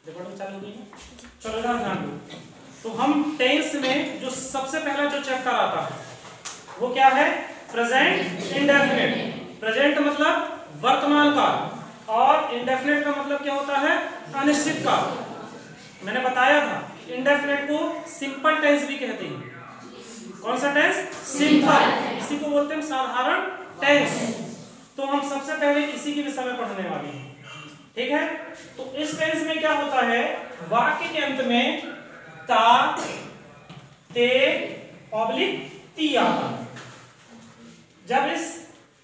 Recording चालू हो गई है? चलो ध्यान दो। तो हम टेंस में जो सबसे पहला जो चैप्टर आता है वो क्या है? Present indefinite. प्रेजेंट मतलब वर्तमान काल और इंडेफिनिट का मतलब क्या होता है? अनिश्चित काल। मैंने बताया था इंडेफिनिट को सिंपल टेंस भी कहते हैं। कौन सा टेंस? सिंपल। इसी को बोलते हैं साधारण टेंस। तो हम सबसे पहले इसी के विषय में पढ़ने वाले हैं, ठीक है? तो इस टेंस में क्या होता है? वाक्य के अंत में ता, ते, ऑब्लिक ती आता है। जब इस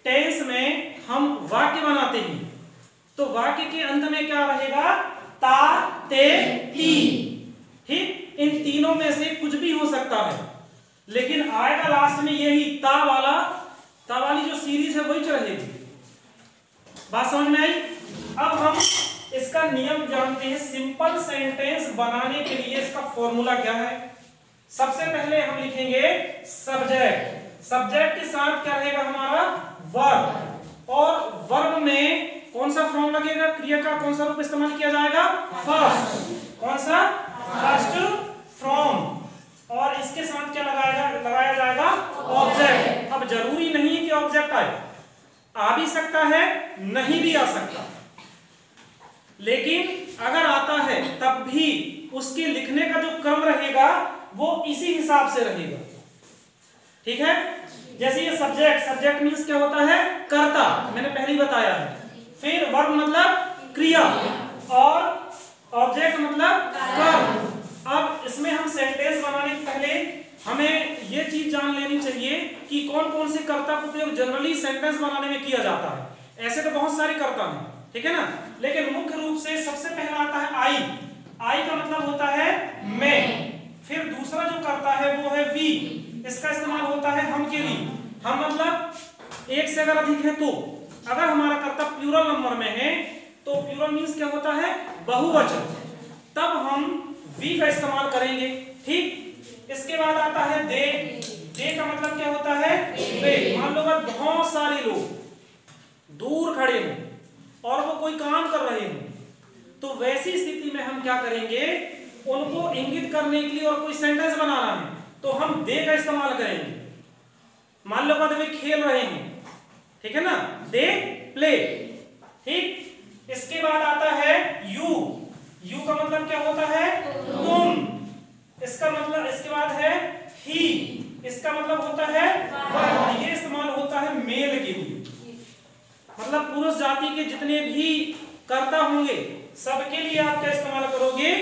टेंस में हम वाक्य बनाते हैं तो वाक्य के अंत में क्या रहेगा? ता, ते, ती। ठीक, इन तीनों में से कुछ भी हो सकता है, लेकिन आएगा लास्ट में यही ता वाली जो सीरीज है वही रहेगी। बात समझ में आई? अब हम इसका नियम जानते हैं। सिंपल सेंटेंस बनाने के लिए इसका फॉर्मूला क्या है? सबसे पहले हम लिखेंगे सब्जेक्ट। सब्जेक्ट के साथ क्या रहेगा हमारा? वर्ब। और वर्ब में कौन सा फॉर्म लगेगा? क्रिया का कौन सा रूप इस्तेमाल किया जाएगा? फर्स्ट। कौन सा? First form. और इसके साथ क्या लगाया जाएगा? ऑब्जेक्ट। अब जरूरी नहीं है कि ऑब्जेक्ट आए, आ भी सकता है, नहीं भी आ सकता, लेकिन अगर आता है तब भी उसके लिखने का जो क्रम रहेगा वो इसी हिसाब से रहेगा, ठीक है? जैसे ये सब्जेक्ट, सब्जेक्ट मींस क्या होता है? कर्ता, मैंने पहले ही बताया है। फिर वर्ब मतलब क्रिया और ऑब्जेक्ट मतलब कर्म। अब इसमें हम सेंटेंस बनाने से पहले हमें ये चीज जान लेनी चाहिए कि कौन कौन से कर्ता का उपयोग जनरली सेंटेंस बनाने में किया जाता है। ऐसे तो बहुत सारे कर्ता हैं, ठीक है ना, लेकिन मुख्य रूप से सबसे पहला आता है आई। आई का मतलब होता है मैं। फिर दूसरा जो कर्ता है वो है वी। इसका इस्तेमाल होता है हम के लिए। हम मतलब एक से अगर अधिक है तो। अगर हमारा कर्ता प्लूरल नंबर में है तो प्लूरल मींस क्या होता है? बहुवचन। तब हम वी का इस्तेमाल करेंगे, ठीक? इसके बाद आता है दे। दे का मतलब क्या होता है? वे। मान लो अगर बहुत सारे लोग दूर खड़े हों और वो कोई काम कर रहे हों तो वैसी स्थिति में हम क्या करेंगे? उनको इंगित करने के लिए और कोई सेंटेंस बनाना है तो हम दे का इस्तेमाल करेंगे। मान लो वे खेल रहे हैं, ठीक है ना, दे प्ले, ठीक? इसके बाद आता है यू। यू का मतलब क्या होता है? तुम। इसका मतलब, इसके बाद है ही। इसका मतलब होता है वह। ये इस्तेमाल होता है मेल के लिए, मतलब पुरुष जाति के जितने भी कर्ता होंगे सबके लिए आप क्या इस्तेमाल करोगे?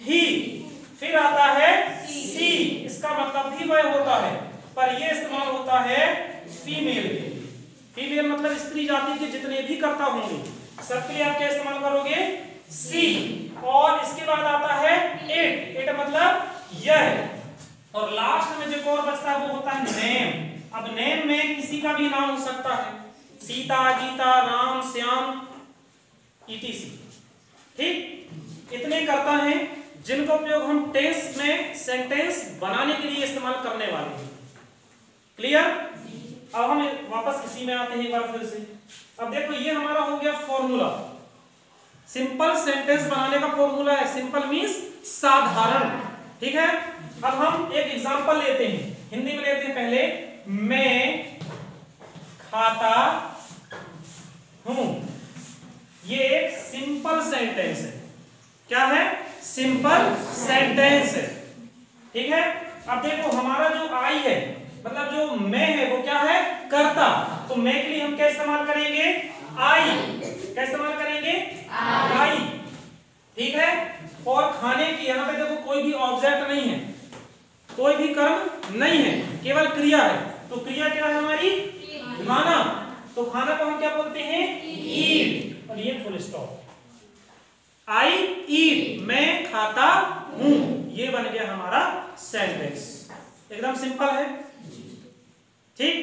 ही। फिर आता है सी। इसका मतलब भी वह होता है, पर यह इस्तेमाल होता है फीमेल के लिए। फीमेल मतलब स्त्री जाति के जितने भी कर्ता होंगे सबके लिए आप क्या इस्तेमाल करोगे? सी। और इसके बाद आता है इट। इट मतलब यह। और लास्ट में जो और बचता है वो होता है नेम। अब नेम में किसी का भी नाम हो सकता है, सीता, गीता, राम, श्याम, ईटीसी, ठीक? इतने कर्ता हैं जिनका उपयोग हम टेंस में सेंटेंस बनाने के लिए इस्तेमाल करने वाले हैं। क्लियर? अब हम वापस इसी में आते हैं एक बार फिर से। अब देखो ये हमारा हो गया फॉर्मूला। सिंपल सेंटेंस बनाने का फॉर्मूला है। सिंपल मींस साधारण, ठीक है? अब हम एक एग्जांपल लेते हैं, हिंदी में लेते हैं पहले। मैं खाता हूं। ये एक सिंपल सेंटेंस है। क्या है? सिंपल सेंटेंस है, ठीक है? अब देखो हमारा जो आई है, मतलब जो मैं है वो क्या है? कर्ता। तो मैं के लिए हम क्या इस्तेमाल करेंगे? आई। क्या इस्तेमाल करेंगे? आई, ठीक है? और खाने की, यहां पे देखो कोई भी ऑब्जेक्ट नहीं है, कोई भी कर्म नहीं है, केवल क्रिया है। तो क्रिया क्या है हमारी? खाना। तो खाना को हम क्या बोलते हैं? ईट। और ये फुल स्टॉप। आई ईट, मैं खाता हूं। ये बन गया हमारा सेंटेंस। एकदम सिंपल है, ठीक?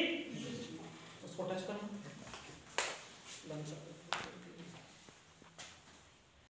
उसको टच करो।